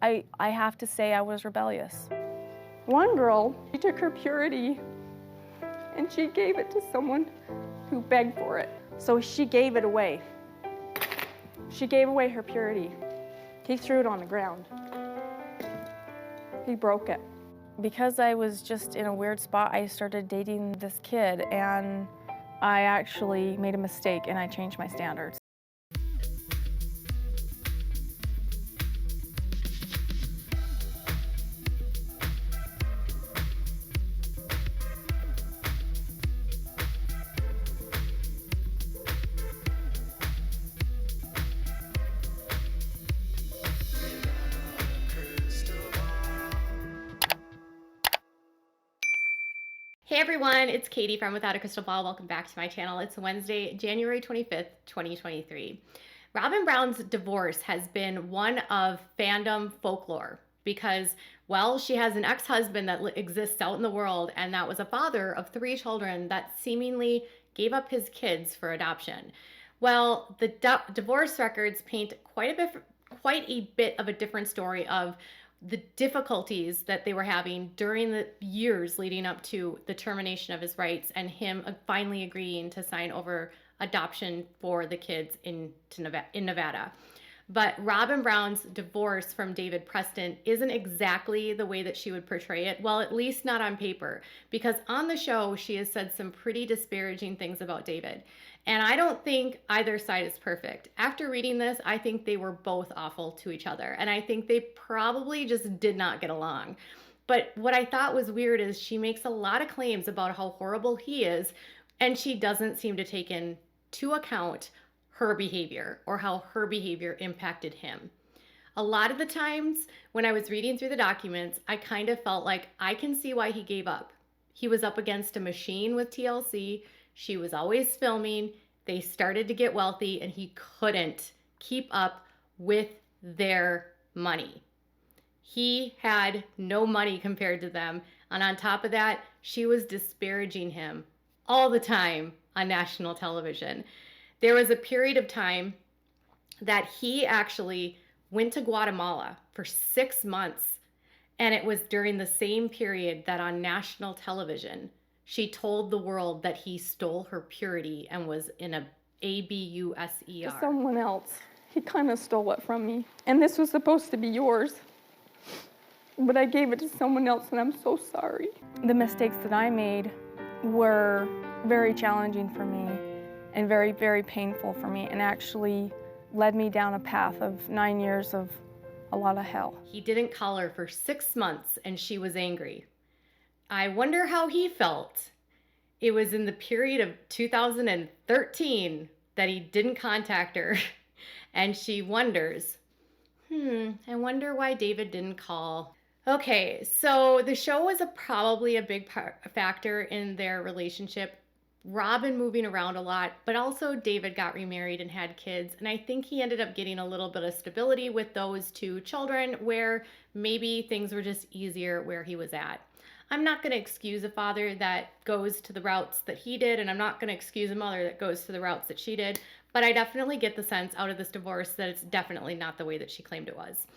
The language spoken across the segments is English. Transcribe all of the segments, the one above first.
I have to say I was rebellious. One girl, she took her purity and she gave it to someone who begged for it. So she gave it away. She gave away her purity. He threw it on the ground. He broke it. Because I was just in a weird spot, I started dating this kid, and I actually made a mistake and I changed my standards. Hey everyone, it's Katie from Without a Crystal Ball. Welcome back to my channel. It's Wednesday, January 25th, 2023. Robyn Brown's divorce has been one of fandom folklore because, well, she has an ex-husband that exists out in the world, and that was a father of 3 children that seemingly gave up his kids for adoption. Well, the divorce records paint quite a bit of a different story of the difficulties that they were having during the years leading up to the termination of his rights and him finally agreeing to sign over adoption for the kids in Nevada. But Robyn Brown's divorce from David Preston isn't exactly the way that she would portray it. Well, at least not on paper, because on the show, she has said some pretty disparaging things about David. And I don't think either side is perfect. After reading this, I think they were both awful to each other. And I think they probably just did not get along. But what I thought was weird is she makes a lot of claims about how horrible he is, and she doesn't seem to take into account her behavior or how her behavior impacted him. A lot of the times when I was reading through the documents, I kind of felt like I can see why he gave up. He was up against a machine with TLC. She was always filming. They started to get wealthy and he couldn't keep up with their money. He had no money compared to them. And on top of that, she was disparaging him all the time on national television. There was a period of time that he actually went to Guatemala for 6 months, and it was during the same period that on national television, she told the world that he stole her purity and was in a ABUSER. To someone else. He kind of stole it from me. And this was supposed to be yours. But I gave it to someone else, and I'm so sorry. The mistakes that I made were very challenging for me and very, very painful for me, and actually led me down a path of 9 years of a lot of hell. He didn't call her for 6 months and she was angry. I wonder how he felt. It was in the period of 2013 that he didn't contact her and she wonders, I wonder why David didn't call. Okay, so the show was probably a big factor in their relationship. Robyn moving around a lot, but also David got remarried and had kids. And I think he ended up getting a little bit of stability with those 2 children where maybe things were just easier where he was at. I'm not going to excuse a father that goes to the routes that he did, and I'm not going to excuse a mother that goes to the routes that she did, but I definitely get the sense out of this divorce that it's definitely not the way that she claimed it was.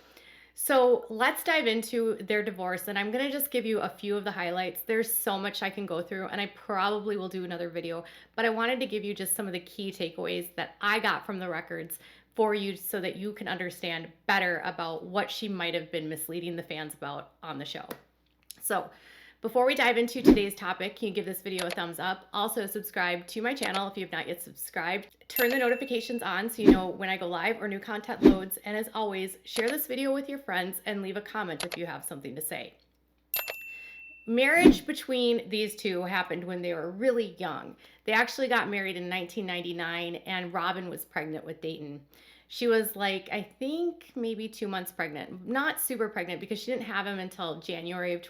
So let's dive into their divorce, and I'm going to just give you a few of the highlights. There's so much I can go through, and I probably will do another video, but I wanted to give you just some of the key takeaways that I got from the records for you so that you can understand better about what she might have been misleading the fans about on the show. So before we dive into today's topic, can you give this video a thumbs up? Also subscribe to my channel if you have not yet subscribed. Turn the notifications on so you know when I go live or new content loads. And as always, share this video with your friends and leave a comment if you have something to say. Marriage between these two happened when they were really young. They actually got married in 1999 and Robyn was pregnant with Dayton. She was like, I think maybe 2 months pregnant. Not super pregnant because she didn't have him until January of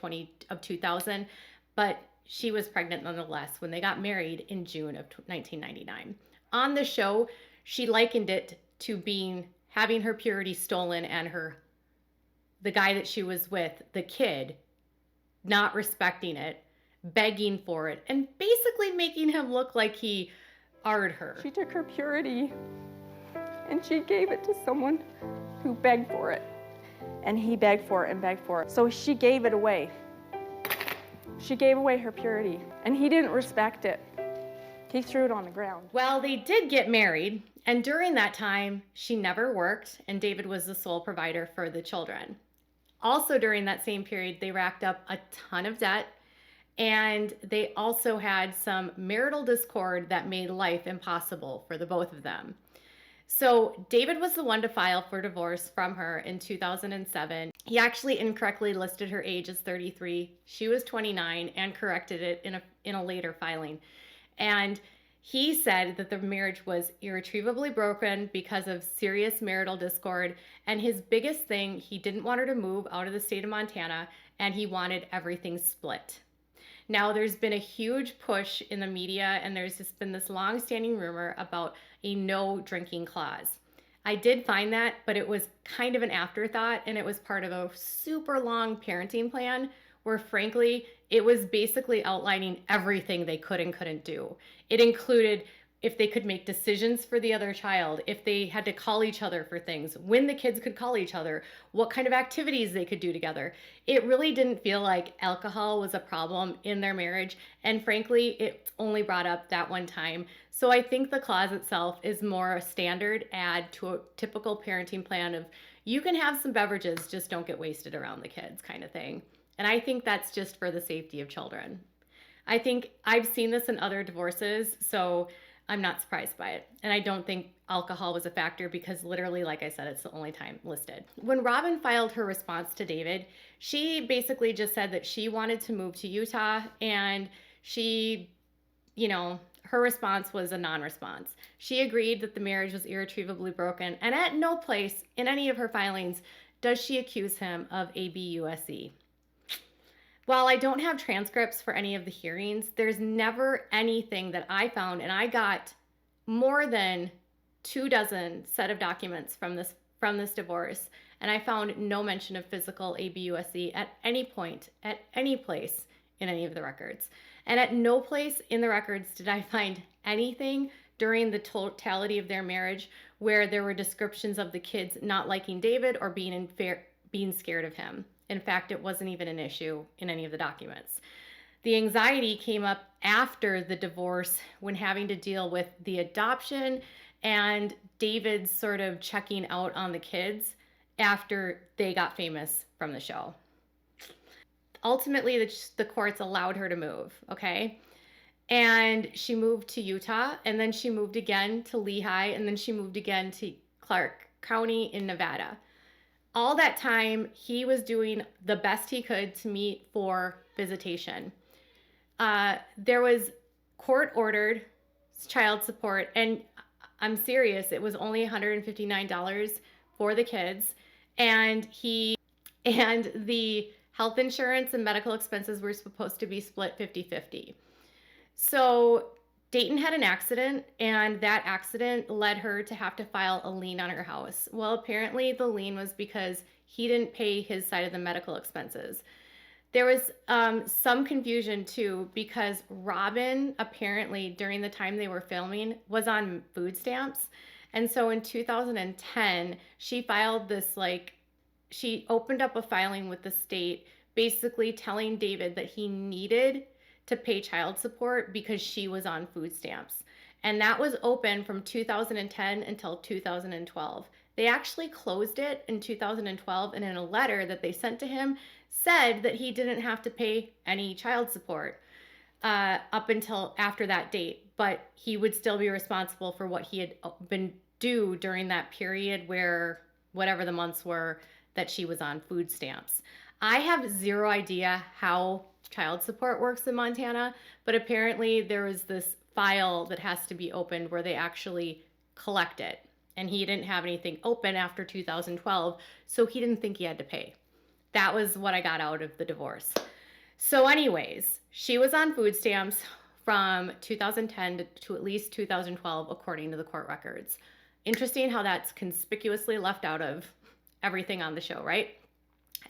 2000, but she was pregnant nonetheless when they got married in June of 1999. On the show, she likened it to having her purity stolen and the guy that she was with, the kid, not respecting it, begging for it, and basically making him look like he ard her. She took her purity and she gave it to someone who begged for it. and he begged for it and begged for it. So she gave it away. She gave away her purity, and he didn't respect it. He threw it on the ground. Well, they did get married, and during that time, she never worked, and David was the sole provider for the children. Also, during that same period, they racked up a ton of debt, and they also had some marital discord that made life impossible for the both of them. So David was the one to file for divorce from her in 2007. He actually incorrectly listed her age as 33. She was 29 and corrected it in a later filing. And he said that the marriage was irretrievably broken because of serious marital discord. And his biggest thing, he didn't want her to move out of the state of Montana, and he wanted everything split. Now, there's been a huge push in the media, and there's just been this long-standing rumor about a no drinking clause. I did find that, but it was kind of an afterthought, and it was part of a super long parenting plan where, frankly, it was basically outlining everything they could and couldn't do. It included if they could make decisions for the other child, if they had to call each other for things, when the kids could call each other, what kind of activities they could do together. It really didn't feel like alcohol was a problem in their marriage. And frankly, it only brought up that one time. So I think the clause itself is more a standard add to a typical parenting plan of you can have some beverages, just don't get wasted around the kids kind of thing. And I think that's just for the safety of children. I think I've seen this in other divorces, so I'm not surprised by it. And I don't think alcohol was a factor because literally, like I said, it's the only time listed. When Robyn filed her response to David, she basically just said that she wanted to move to Utah, and she, her response was a non-response. She agreed that the marriage was irretrievably broken, and at no place in any of her filings does she accuse him of ABUSE. While I don't have transcripts for any of the hearings, there's never anything that I found, and I got more than 24 set of documents from this divorce, and I found no mention of physical ABUSE at any point, at any place in any of the records. And at no place in the records did I find anything during the totality of their marriage where there were descriptions of the kids not liking David or being scared of him. In fact, it wasn't even an issue in any of the documents. The anxiety came up after the divorce when having to deal with the adoption and David's sort of checking out on the kids after they got famous from the show. Ultimately, the courts allowed her to move, okay? And she moved to Utah, and then she moved again to Lehigh, and then she moved again to Clark County in Nevada. All that time, he was doing the best he could to meet for visitation. There was court-ordered child support, and I'm serious, it was only $159 for the kids, and the health insurance and medical expenses were supposed to be split 50-50. So Dayton had an accident, and that accident led her to have to file a lien on her house. Well, apparently the lien was because he didn't pay his side of the medical expenses. There was some confusion too, because Robyn apparently during the time they were filming was on food stamps. And so in 2010, she filed this, she opened up a filing with the state basically telling David that he needed to pay child support because she was on food stamps. And that was open from 2010 until 2012. They actually closed it in 2012, and in a letter that they sent to him said that he didn't have to pay any child support up until after that date, but he would still be responsible for what he had been due during that period where whatever the months were that she was on food stamps. I have zero idea how child support works in Montana, but apparently there was this file that has to be opened where they actually collect it, and he didn't have anything open after 2012, so he didn't think he had to pay. That was what I got out of the divorce. So anyways, she was on food stamps from 2010 to at least 2012, according to the court records. Interesting how that's conspicuously left out of everything on the show, right?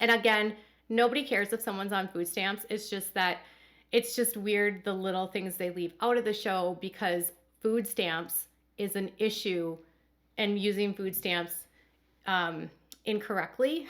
And again, nobody cares if someone's on food stamps. It's just weird the little things they leave out of the show because food stamps is an issue, and using food stamps incorrectly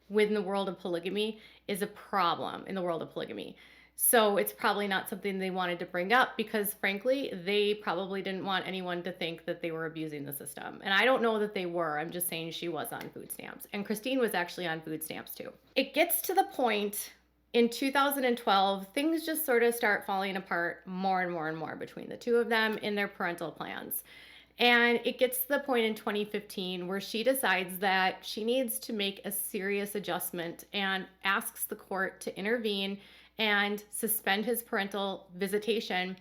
within the world of polygamy is a problem in the world of polygamy. So it's probably not something they wanted to bring up because, frankly, they probably didn't want anyone to think that they were abusing the system. And I don't know that they were. I'm just saying she was on food stamps. And Christine was actually on food stamps too. It gets to the point in 2012, things just sort of start falling apart more and more and more between the two of them in their parental plans. And it gets to the point in 2015 where she decides that she needs to make a serious adjustment and asks the court to intervene and suspend his parental visitation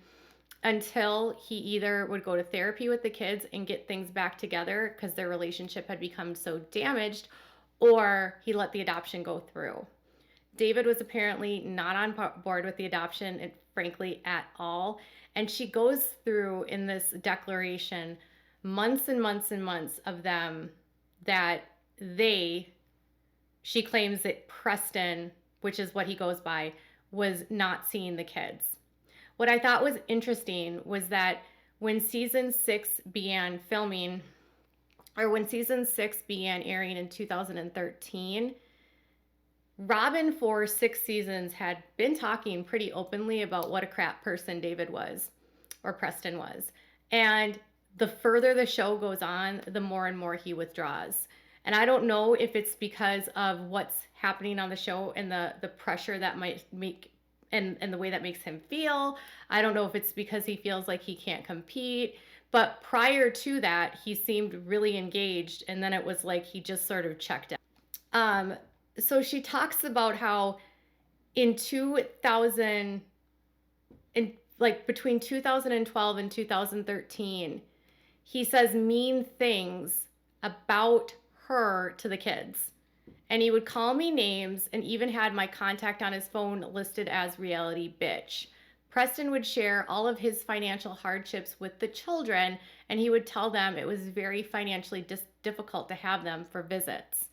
until he either would go to therapy with the kids and get things back together because their relationship had become so damaged, or he let the adoption go through. David was apparently not on board with the adoption, frankly, at all. And she goes through in this declaration months and months and months of them that she claims that Preston, which is what he goes by, was not seeing the kids. What I thought was interesting was that when season 6 began filming, or when season 6 began airing in 2013, Robyn for 6 seasons had been talking pretty openly about what a crap person David was, or Preston was. And the further the show goes on, the more and more he withdraws. And I don't know if it's because of what's happening on the show and the pressure that might make and the way that makes him feel. I don't know if it's because he feels like he can't compete. But prior to that, he seemed really engaged. And then it was like he just sort of checked out. So she talks about how in 2000, between 2012 and 2013, he says mean things about her to the kids. And he would call me names and even had my contact on his phone listed as reality bitch. Preston would share all of his financial hardships with the children, and he would tell them it was very financially difficult to have them for visits.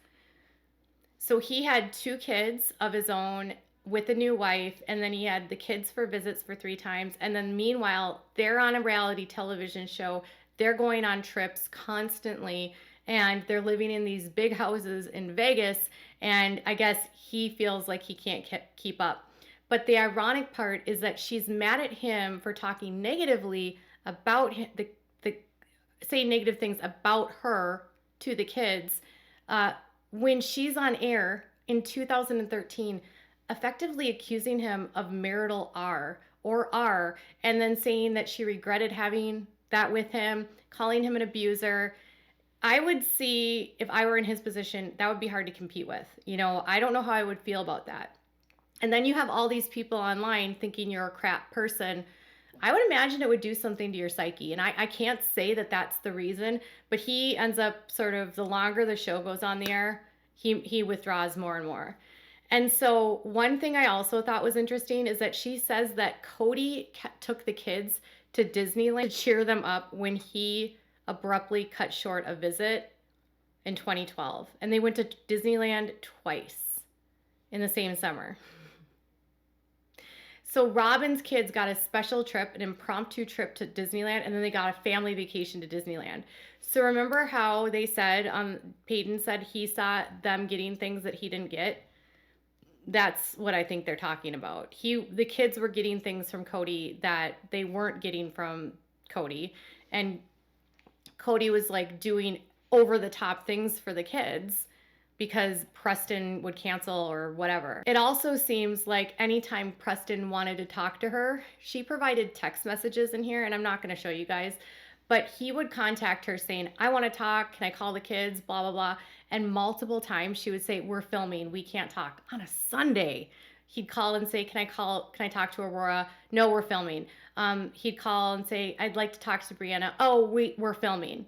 So he had 2 kids of his own with a new wife, and then he had the kids for visits for 3 times. And then meanwhile, they're on a reality television show. They're going on trips constantly, and they're living in these big houses in Vegas. And I guess he feels like he can't keep up. But the ironic part is that she's mad at him for talking negatively about him, saying negative things about her to the kids, when she's on air in 2013, effectively accusing him of marital R, and then saying that she regretted having that with him, calling him an abuser. I would see, if I were in his position, that would be hard to compete with. You know, I don't know how I would feel about that. And then you have all these people online thinking you're a crap person. I would imagine it would do something to your psyche. And I can't say that that's the reason, but he ends up sort of, the longer the show goes on the air, he withdraws more and more. And so one thing I also thought was interesting is that she says that Cody took the kids to Disneyland to cheer them up when he abruptly cut short a visit in 2012. And they went to Disneyland twice in the same summer. So Robyn's kids got a special trip, an impromptu trip to Disneyland, and then they got a family vacation to Disneyland. So remember how they said, Peyton said he saw them getting things that he didn't get? That's what I think they're talking about. The kids were getting things from Cody that they weren't getting from Cody. And Cody was like doing over the top things for the kids because Preston would cancel or whatever. It also seems like anytime Preston wanted to talk to her, she provided text messages in here, and I'm not going to show you guys, but he would contact her saying, I want to talk, can I call the kids, blah, blah, blah. And multiple times she would say, we're filming, we can't talk. On a Sunday, he'd call and say, can I talk to Aurora? No, we're filming. He'd call and say, I'd like to talk to Brianna. Oh, we're filming.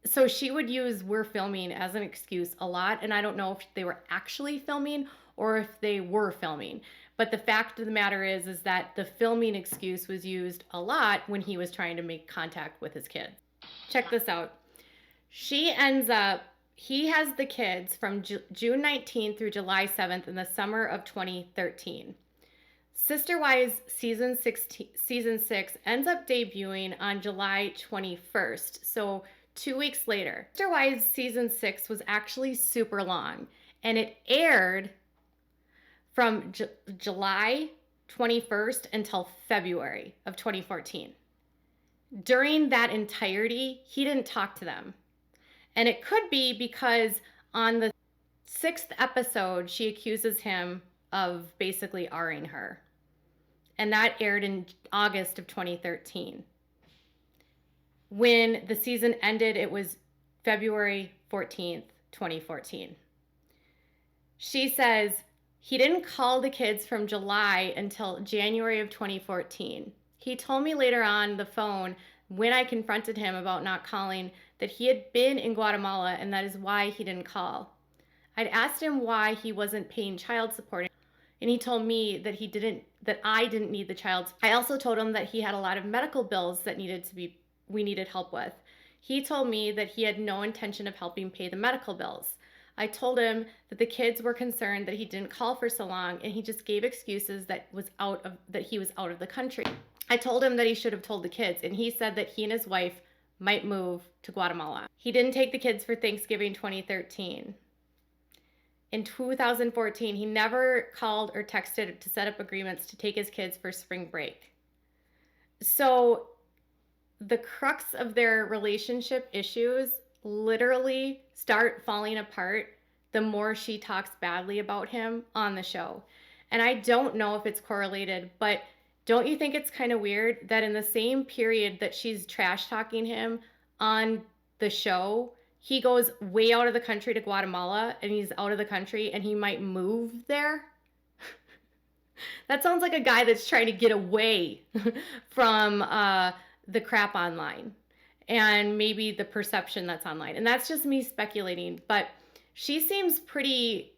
So she would use we're filming as an excuse a lot, and I don't know if they were actually filming or if they were filming. But the fact of the matter is that the filming excuse was used a lot when he was trying to make contact with his kids. Check this out. He has the kids from June 19th through July 7th in the summer of 2013. Sister Wives season 6 ends up debuting on July 21st. So 2 weeks later. Mr. Wise season 6 was actually super long, and it aired from July 21st until February of 2014. During that entirety, he didn't talk to them. And it could be because on the 6th episode, she accuses him of basically R-ing her. And that aired in August of 2013. When the season ended, it was February 14th, 2014. She says he didn't call the kids from July until January of 2014. He told me later on the phone when I confronted him about not calling that he had been in Guatemala and that is why he didn't call. I'd asked him why he wasn't paying child support, and he told me that I didn't need the child support. I also told him that he had a lot of medical bills that we needed help with. He told me that he had no intention of helping pay the medical bills. I told him that the kids were concerned that he didn't call for so long, and he just gave excuses that he was out of the country. I told him that he should have told the kids, and he said that he and his wife might move to Guatemala. He didn't take the kids for Thanksgiving 2013. In 2014, he never called or texted to set up agreements to take his kids for spring break. So the crux of their relationship issues literally start falling apart the more she talks badly about him on the show. And I don't know if it's correlated, but don't you think it's kind of weird that in the same period that she's trash talking him on the show, he goes way out of the country to Guatemala, and he's out of the country and he might move there? That sounds like a guy that's trying to get away from the crap online and maybe the perception that's online. And that's just me speculating, but she seems pretty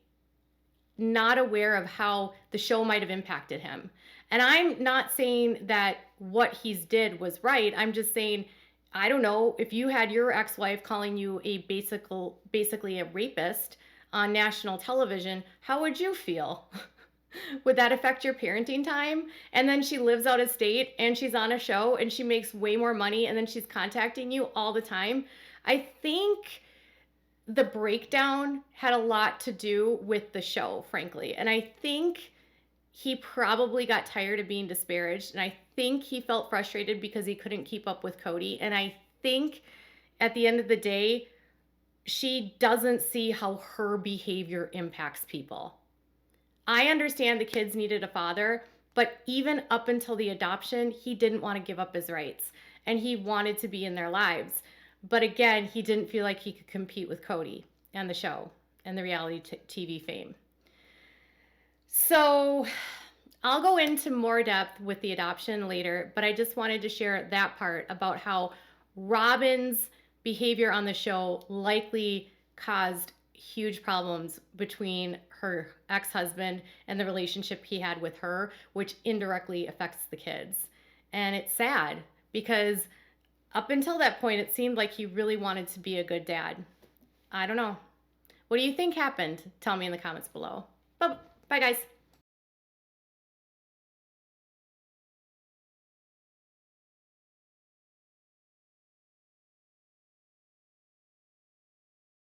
not aware of how the show might have impacted him. And I'm not saying that what he's did was right. I'm just saying, I don't know, if you had your ex-wife calling you basically a rapist on national television, how would you feel? Would that affect your parenting time? And then she lives out of state and she's on a show and she makes way more money and then she's contacting you all the time. I think the breakdown had a lot to do with the show, frankly. And I think he probably got tired of being disparaged. And I think he felt frustrated because he couldn't keep up with Cody. And I think at the end of the day, she doesn't see how her behavior impacts people. I understand the kids needed a father, but even up until the adoption, he didn't want to give up his rights and he wanted to be in their lives. But again, he didn't feel like he could compete with Cody and the show and the reality TV fame. So I'll go into more depth with the adoption later, but I just wanted to share that part about how Robyn's behavior on the show likely caused huge problems between her ex-husband and the relationship he had with her, which indirectly affects the kids. And it's sad because up until that point, it seemed like he really wanted to be a good dad. I don't know. What do you think happened? Tell me in the comments below. Bye, guys.